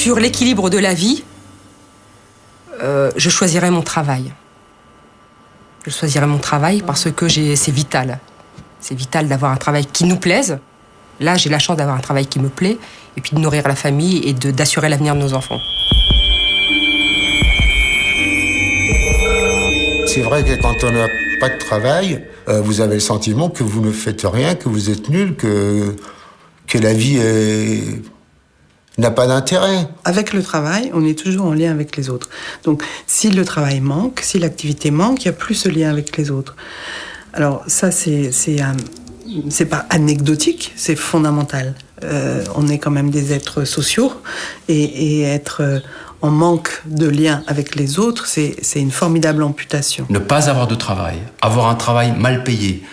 Sur l'équilibre de la vie, je choisirais mon travail. Je choisirais mon travail parce que c'est vital. C'est vital d'avoir un travail qui nous plaise. Là, j'ai la chance d'avoir un travail qui me plaît, et puis de nourrir la famille et d'assurer l'avenir de nos enfants. C'est vrai que quand on n'a pas de travail, vous avez le sentiment que vous ne faites rien, que vous êtes nul, que la vie n'a pas d'intérêt. Avec le travail, on est toujours en lien avec les autres. Donc, si le travail manque, si l'activité manque, il n'y a plus ce lien avec les autres. Alors, ça, c'est pas anecdotique, c'est fondamental. On est quand même des êtres sociaux et être en manque de lien avec les autres, c'est une formidable amputation. Ne pas avoir de travail, avoir un travail mal payé,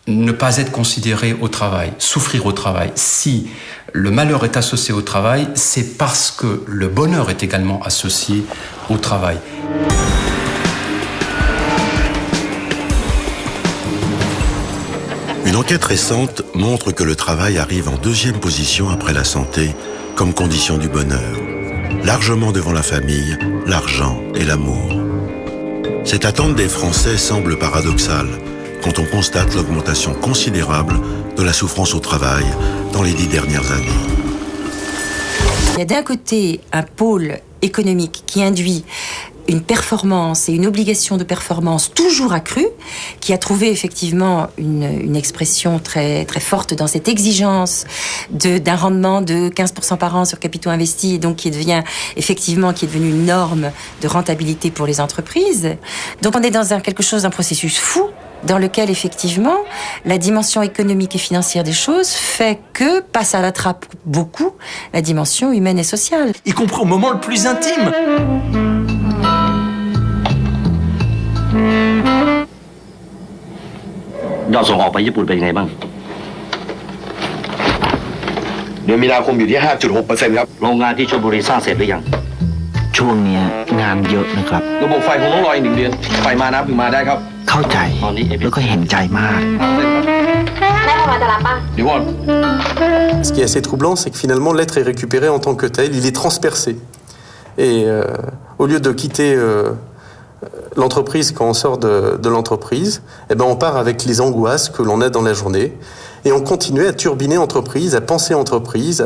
ne pas être considéré au travail, souffrir au travail. Si le malheur est associé au travail, c'est parce que le bonheur est également associé au travail. Une enquête récente montre que le travail arrive en deuxième position après la santé comme condition du bonheur, largement devant la famille, l'argent et l'amour. Cette attente des Français semble paradoxale quand on constate l'augmentation considérable de la souffrance au travail dans les 10 dernières années. Il y a d'un côté un pôle économique qui induit une performance et une obligation de performance toujours accrue, qui a trouvé effectivement une expression très, très forte dans cette exigence d'un rendement de 15% par an sur capitaux investis, et donc qui est devenu une norme de rentabilité pour les entreprises. Donc on est dans un processus fou, dans lequel, effectivement, la dimension économique et financière des choses fait que passe à la trappe beaucoup la dimension humaine et sociale. Y compris au moment le plus intime. Yod ส่งออกไปญี่ปุ่นเป็นยังไงบ้างเดือนมีนาคมอยู่ที่ 5.6% ครับโรงงานที่ชลบุรีสร้างเสร็จหรือยังช่วงนี้งานเยอะนะครับระบบไฟคงต้องรออีก1 เดือนไฟมาน้ำถึงมาได้ครับเข้าใจแล้วก็เห็นใจมากแม่มาจะรับป่ะเดี๋ยวก่อน Ce qui est assez troublant, c'est que finalement l'être est récupéré en tant que tel, il est transpercé. Et au lieu de quitter l'entreprise quand on sort de l'entreprise, eh ben on part avec les angoisses que l'on a dans la journée et on continue à turbiner entreprise, à penser entreprise,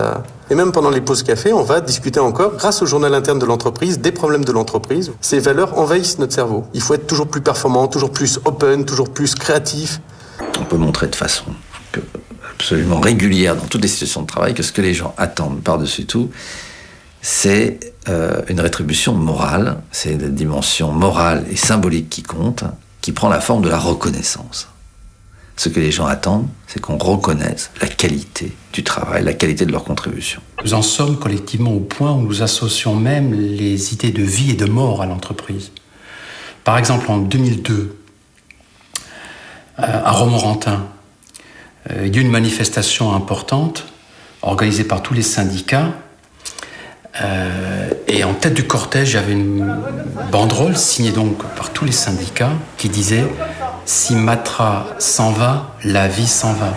et même pendant les pauses café, on va discuter encore, grâce au journal interne de l'entreprise, des problèmes de l'entreprise. Ces valeurs envahissent notre cerveau. Il faut être toujours plus performant, toujours plus open, toujours plus créatif. On peut montrer de façon absolument régulière dans toutes les situations de travail que ce que les gens attendent par-dessus tout, c'est une rétribution morale, c'est une dimension morale et symbolique qui compte, qui prend la forme de la reconnaissance. Ce que les gens attendent, c'est qu'on reconnaisse la qualité du travail, la qualité de leur contribution. Nous en sommes collectivement au point où nous associons même les idées de vie et de mort à l'entreprise. Par exemple, en 2002, à Romorantin, il y a eu une manifestation importante organisée par tous les syndicats. Et en tête du cortège, il y avait une banderole signée donc par tous les syndicats qui disait « Si Matra s'en va, la vie s'en va ».